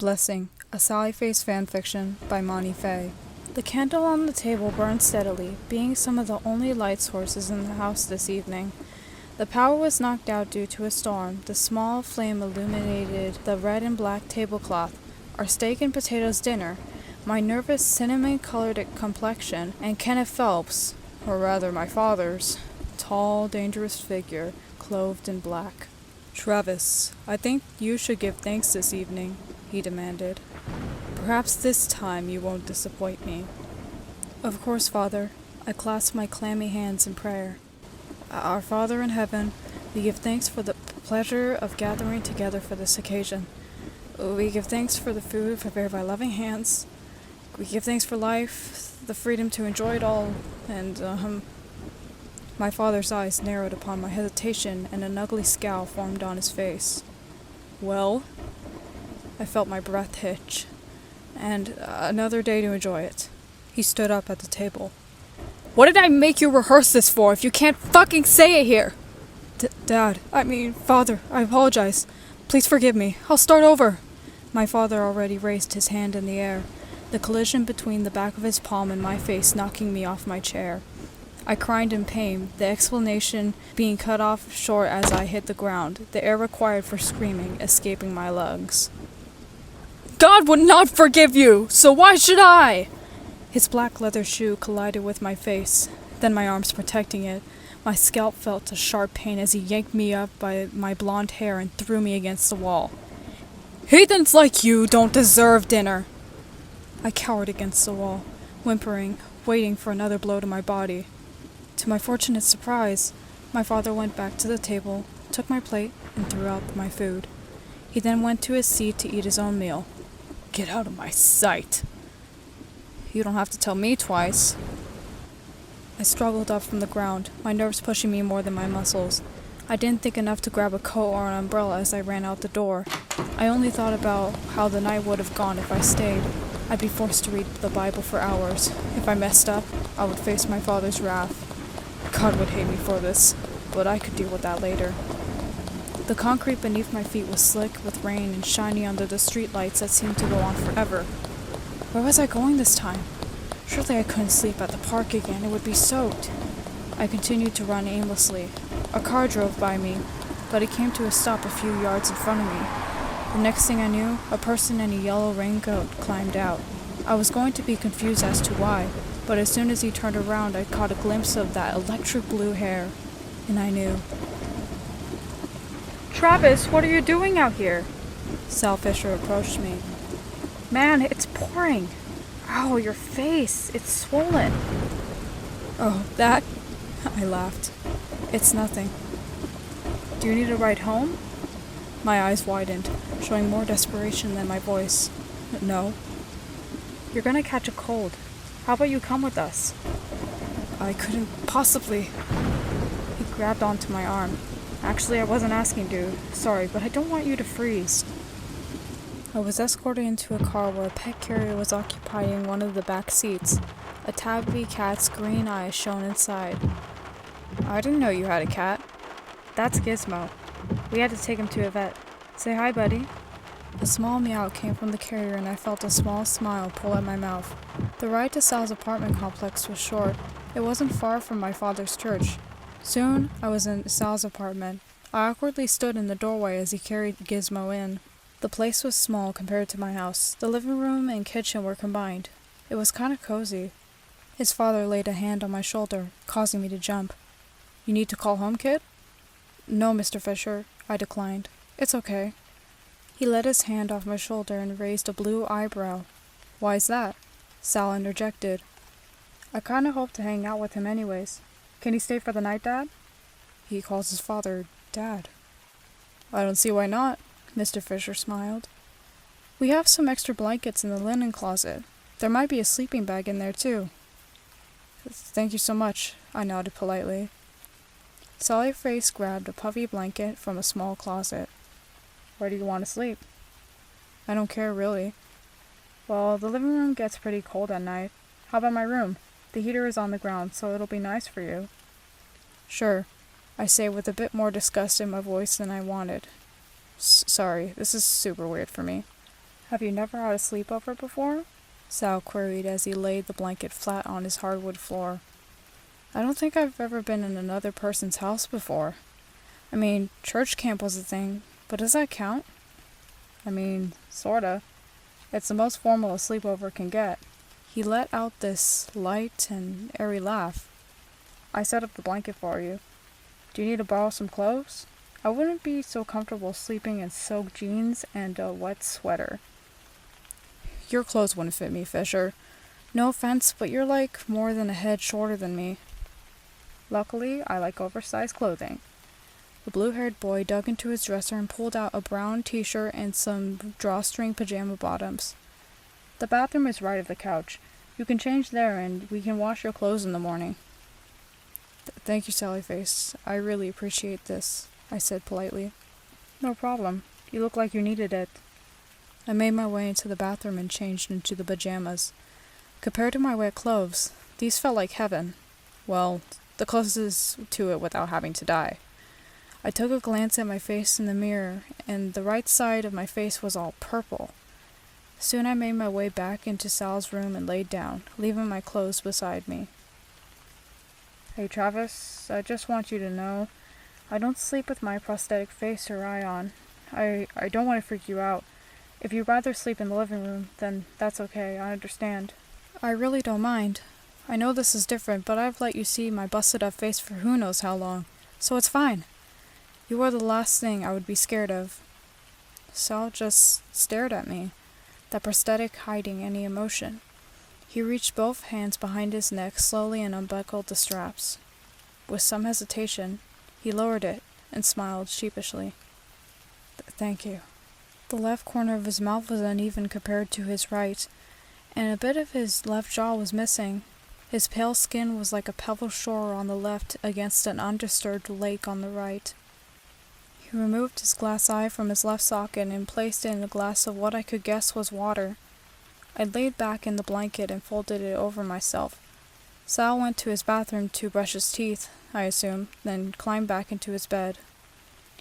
Blessing, a Sally-Face fanfiction by Monty Fay. The candle on the table burned steadily, being some of the only light sources in the house this evening. The power was knocked out due to a storm. The small flame illuminated the red and black tablecloth, our steak and potatoes dinner, my nervous cinnamon-colored complexion, and Kenneth Phelps, or rather my father's, tall, dangerous figure, clothed in black. "Travis, I think you should give thanks this evening," he demanded. "Perhaps this time you won't disappoint me." "Of course, Father." I clasped my clammy hands in prayer. "Our Father in heaven, we give thanks for the pleasure of gathering together for this occasion. We give thanks for the food prepared by loving hands. We give thanks for life, the freedom to enjoy it all, and, My father's eyes narrowed upon my hesitation, and an ugly scowl formed on his face. "Well?" I felt my breath hitch. "And another day to enjoy it." He stood up at the table. "What did I make you rehearse this for if you can't fucking say it here?" Father, I apologize. Please forgive me. I'll start over." My father already raised his hand in the air, the collision between the back of his palm and my face knocking me off my chair. I cried in pain, the explanation being cut off short as I hit the ground, the air required for screaming escaping my lungs. "God would not forgive you, so why should I?" His black leather shoe collided with my face, then my arms protecting it. My scalp felt a sharp pain as he yanked me up by my blonde hair and threw me against the wall. "Heathens like you don't deserve dinner!" I cowered against the wall, whimpering, waiting for another blow to my body. To my fortunate surprise, my father went back to the table, took my plate, and threw out my food. He then went to his seat to eat his own meal. "Get out of my sight!" "You don't have to tell me twice." I struggled up from the ground, my nerves pushing me more than my muscles. I didn't think enough to grab a coat or an umbrella as I ran out the door. I only thought about how the night would have gone if I stayed. I'd be forced to read the Bible for hours. If I messed up, I would face my father's wrath. God would hate me for this, but I could deal with that later. The concrete beneath my feet was slick with rain and shiny under the street lights that seemed to go on forever. Where was I going this time? Surely I couldn't sleep at the park again, it would be soaked. I continued to run aimlessly. A car drove by me, but it came to a stop a few yards in front of me. The next thing I knew, a person in a yellow raincoat climbed out. I was going to be confused as to why, but as soon as he turned around, I caught a glimpse of that electric blue hair, and I knew. "Travis, what are you doing out here?" Sal Fisher approached me. "Man, it's pouring. Ow, your face, it's swollen." "Oh, that?" I laughed. "It's nothing." "Do you need a ride home?" My eyes widened, showing more desperation than my voice. "No." "You're gonna catch a cold. How about you come with us?" "I couldn't possibly." He grabbed onto my arm. "Actually, I wasn't asking, dude. Sorry, but I don't want you to freeze." I was escorted into a car where a pet carrier was occupying one of the back seats. A tabby cat's green eyes shone inside. "I didn't know you had a cat." "That's Gizmo. We had to take him to a vet. Say hi, buddy." A small meow came from the carrier and I felt a small smile pull at my mouth. The ride to Sal's apartment complex was short. It wasn't far from my father's church. Soon, I was in Sal's apartment. I awkwardly stood in the doorway as he carried Gizmo in. The place was small compared to my house. The living room and kitchen were combined. It was kind of cozy. His father laid a hand on my shoulder, causing me to jump. "You need to call home, kid?" "No, Mr. Fisher," I declined. "It's okay." He let his hand off my shoulder and raised a blue eyebrow. "Why's that?" Sal interjected. "I kinda hope to hang out with him anyways. Can he stay for the night, Dad?" He calls his father Dad. "I don't see why not," Mr. Fisher smiled. "We have some extra blankets in the linen closet. There might be a sleeping bag in there, too." "Thank you so much," I nodded politely. Sally Face grabbed a puffy blanket from a small closet. "Where do you want to sleep?" "I don't care, really." "Well, the living room gets pretty cold at night. How about my room? The heater is on the ground, so it'll be nice for you." "Sure," I say with a bit more disgust in my voice than I wanted. Sorry, this is super weird for me. Have you never had a sleepover before? Sal queried as he laid the blanket flat on his hardwood floor. I don't think I've ever been in another person's house before. I mean, church camp was a thing, but does that count? I mean, sorta. It's the most formal a sleepover can get. He let out this light and airy laugh. I set up the blanket for you. Do you need to borrow some clothes? I wouldn't be so comfortable sleeping in soaked jeans and a wet sweater. Your clothes wouldn't fit me, Fisher. No offense, but you're like more than a head shorter than me. Luckily, I like oversized clothing. The blue-haired boy dug into his dresser and pulled out a brown t-shirt and some drawstring pajama bottoms. The bathroom is right at the couch. You can change there and we can wash your clothes in the morning. Thank you, Sallyface. I really appreciate this, I said politely. No problem. You look like you needed it. I made my way into the bathroom and changed into the pajamas. Compared to my wet clothes, these felt like heaven. Well, the closest to it without having to die. I took a glance at my face in the mirror, and the right side of my face was all purple. Soon I made my way back into Sal's room and laid down, leaving my clothes beside me. Hey Travis, I just want you to know, I don't sleep with my prosthetic face or eye on. I don't want to freak you out. If you'd rather sleep in the living room, then that's okay, I understand. I really don't mind. I know this is different, but I've let you see my busted up face for who knows how long, so it's fine. You are the last thing I would be scared of. Sal just stared at me, that prosthetic hiding any emotion. He reached both hands behind his neck slowly and unbuckled the straps. With some hesitation, he lowered it and smiled sheepishly. Thank you. The left corner of his mouth was uneven compared to his right, and a bit of his left jaw was missing. His pale skin was like a pebble shore on the left against an undisturbed lake on the right. He removed his glass eye from his left socket and placed it in a glass of what I could guess was water. I laid back in the blanket and folded it over myself. Sal went to his bathroom to brush his teeth, I assume, then climbed back into his bed.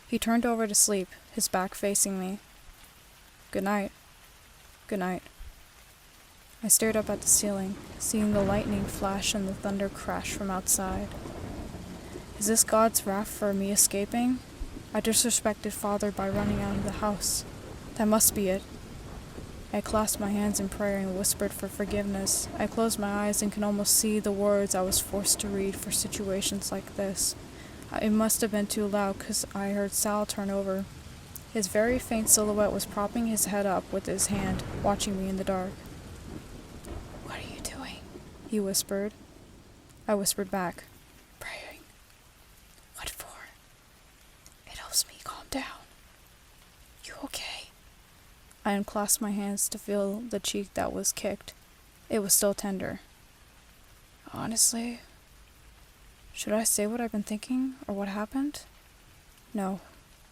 He turned over to sleep, his back facing me. Good night. Good night. I stared up at the ceiling, seeing the lightning flash and the thunder crash from outside. Is this God's wrath for me escaping? I disrespected Father by running out of the house. That must be it. I clasped my hands in prayer and whispered for forgiveness. I closed my eyes and could almost see the words I was forced to read for situations like this. It must have been too loud because I heard Sal turn over. His very faint silhouette was propping his head up with his hand, watching me in the dark. What are you doing? He whispered. I whispered back. Praying. What for? It helps me calm down. You okay? I unclasped my hands to feel the cheek that was kicked. It was still tender. Honestly, should I say what I've been thinking or what happened? No,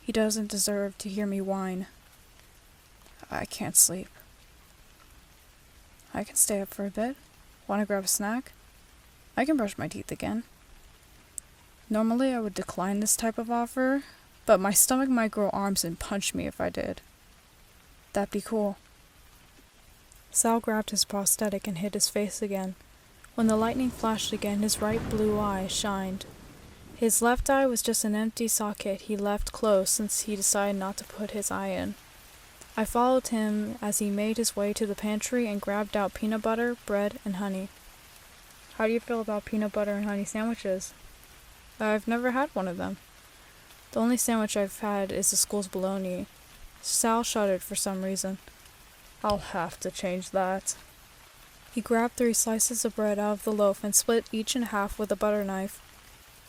he doesn't deserve to hear me whine. I can't sleep. I can stay up for a bit. Want to grab a snack? I can brush my teeth again. Normally I would decline this type of offer, but my stomach might grow arms and punch me if I did. That'd be cool. Sal grabbed his prosthetic and hid his face again. When the lightning flashed again, his right blue eye shined. His left eye was just an empty socket he left closed since he decided not to put his eye in. I followed him as he made his way to the pantry and grabbed out peanut butter, bread, and honey. How do you feel about peanut butter and honey sandwiches? I've never had one of them. The only sandwich I've had is the school's bologna. Sal shuddered for some reason. I'll have to change that. He grabbed 3 slices of bread out of the loaf and split each in half with a butter knife.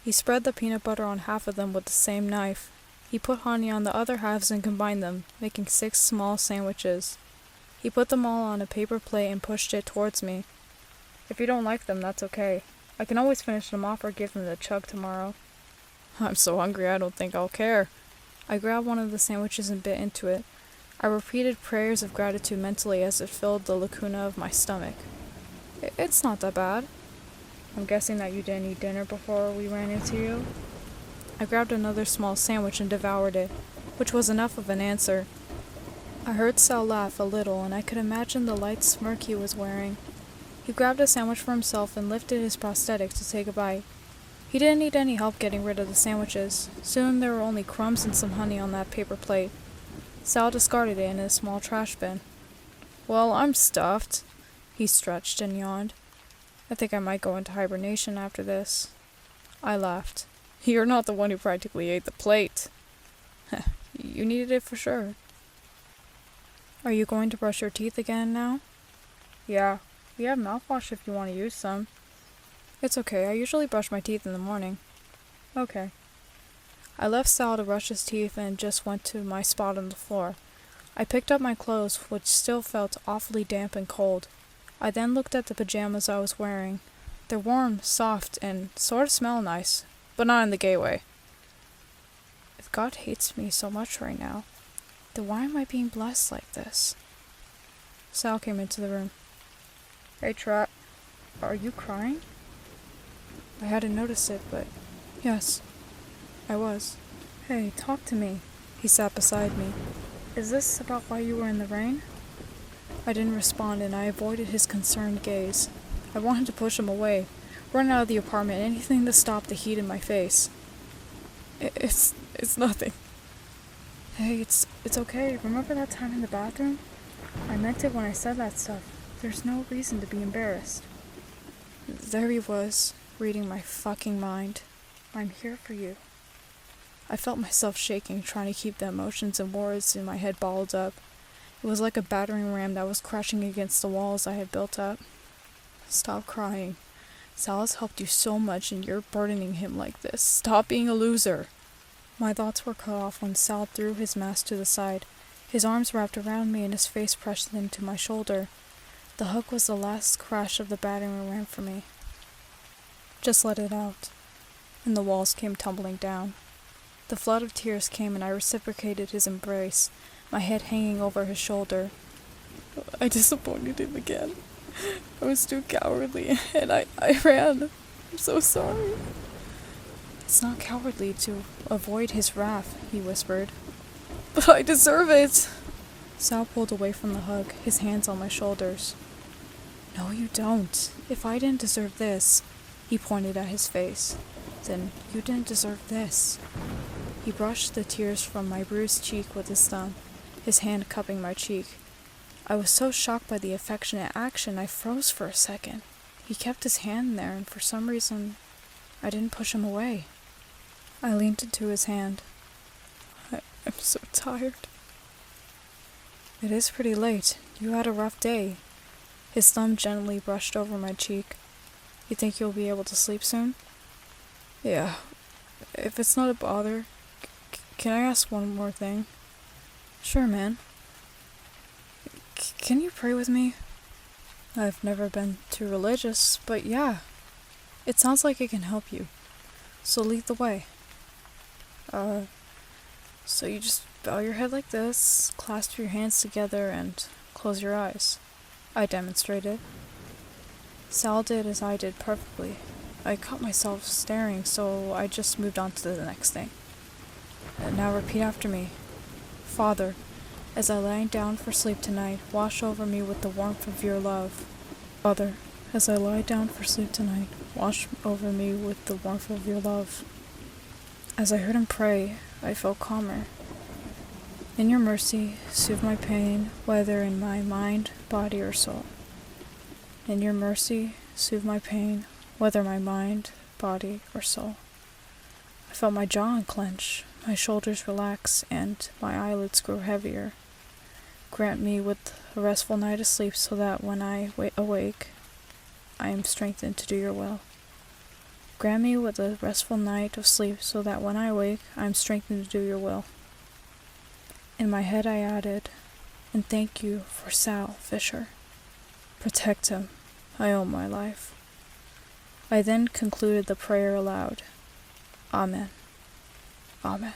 He spread the peanut butter on half of them with the same knife. He put honey on the other halves and combined them, making 6 small sandwiches. He put them all on a paper plate and pushed it towards me. If you don't like them, that's okay. I can always finish them off or give them to Chug tomorrow. I'm so hungry I don't think I'll care. I grabbed one of the sandwiches and bit into it. I repeated prayers of gratitude mentally as it filled the lacuna of my stomach. It's not that bad. I'm guessing that you didn't eat dinner before we ran into you? I grabbed another small sandwich and devoured it, which was enough of an answer. I heard Sal laugh a little, and I could imagine the light smirk he was wearing. He grabbed a sandwich for himself and lifted his prosthetic to take a bite. He didn't need any help getting rid of the sandwiches. Soon there were only crumbs and some honey on that paper plate. Sal discarded it in a small trash bin. "Well, I'm stuffed." He stretched and yawned. "I think I might go into hibernation after this." I laughed. "You're not the one who practically ate the plate." "You needed it for sure." "Are you going to brush your teeth again now?" "Yeah, we have mouthwash if you want to use some." "It's okay, I usually brush my teeth in the morning." "Okay." I left Sal to brush his teeth and just went to my spot on the floor. I picked up my clothes, which still felt awfully damp and cold. I then looked at the pajamas I was wearing. They're warm, soft, and sort of smell nice, but not in the gay way. If God hates me so much right now, then why am I being blessed like this? Sal came into the room. "Hey, Trot, are you crying?" I hadn't noticed it, but yes, I was. "Hey, talk to me." He sat beside me. "Is this about why you were in the rain?" I didn't respond, and I avoided his concerned gaze. I wanted to push him away, run out of the apartment, anything to stop the heat in my face. It's nothing." "Hey, it's okay. Remember that time in the bathroom? I meant it when I said that stuff. There's no reason to be embarrassed." There he was, reading my fucking mind. "I'm here for you." I felt myself shaking, trying to keep the emotions and words in my head bottled up. It was like a battering ram that was crashing against the walls I had built up. "Stop crying. Sal has helped you so much and you're burdening him like this. Stop being a loser." My thoughts were cut off when Sal threw his mask to the side. His arms wrapped around me and his face pressed into my shoulder. The hug was the last crash of the battering ram for me. "Just let it out." And the walls came tumbling down. The flood of tears came and I reciprocated his embrace, my head hanging over his shoulder. "I disappointed him again. I was too cowardly, and I ran. I'm so sorry." "It's not cowardly to avoid his wrath," he whispered. "But I deserve it!" Sal pulled away from the hug, his hands on my shoulders. "No, you don't. If I didn't deserve this," he pointed at his face, "then you didn't deserve this." He brushed the tears from my bruised cheek with his thumb, his hand cupping my cheek. I was so shocked by the affectionate action I froze for a second. He kept his hand there, and for some reason, I didn't push him away. I leaned into his hand. I'm so tired." "It is pretty late. You had a rough day." His thumb gently brushed over my cheek. "You think you'll be able to sleep soon?" "Yeah. If it's not a bother, can I ask one more thing?" "Sure, man." Can you pray with me?" "I've never been too religious, but yeah. It sounds like it can help you. So lead the way." So you just bow your head like this, clasp your hands together, and close your eyes." I demonstrated. Sal did as I did perfectly. I caught myself staring, so I just moved on to the next thing. "And now repeat after me. Father, as I lie down for sleep tonight, wash over me with the warmth of your love." "Father, as I lie down for sleep tonight, wash over me with the warmth of your love." As I heard him pray, I felt calmer. "In your mercy, soothe my pain, whether in my mind, body, or soul." "In your mercy, soothe my pain, whether my mind, body, or soul." I felt my jaw unclench, my shoulders relax, and my eyelids grow heavier. Grant me with a restful night of sleep so that when I awake, I am strengthened to do your will. Grant me with a restful night of sleep so that when I awake, I am strengthened to do your will. In my head I added, "And thank you for Sal Fisher. Protect him. I owe my life." I then concluded the prayer aloud. Amen. Amen.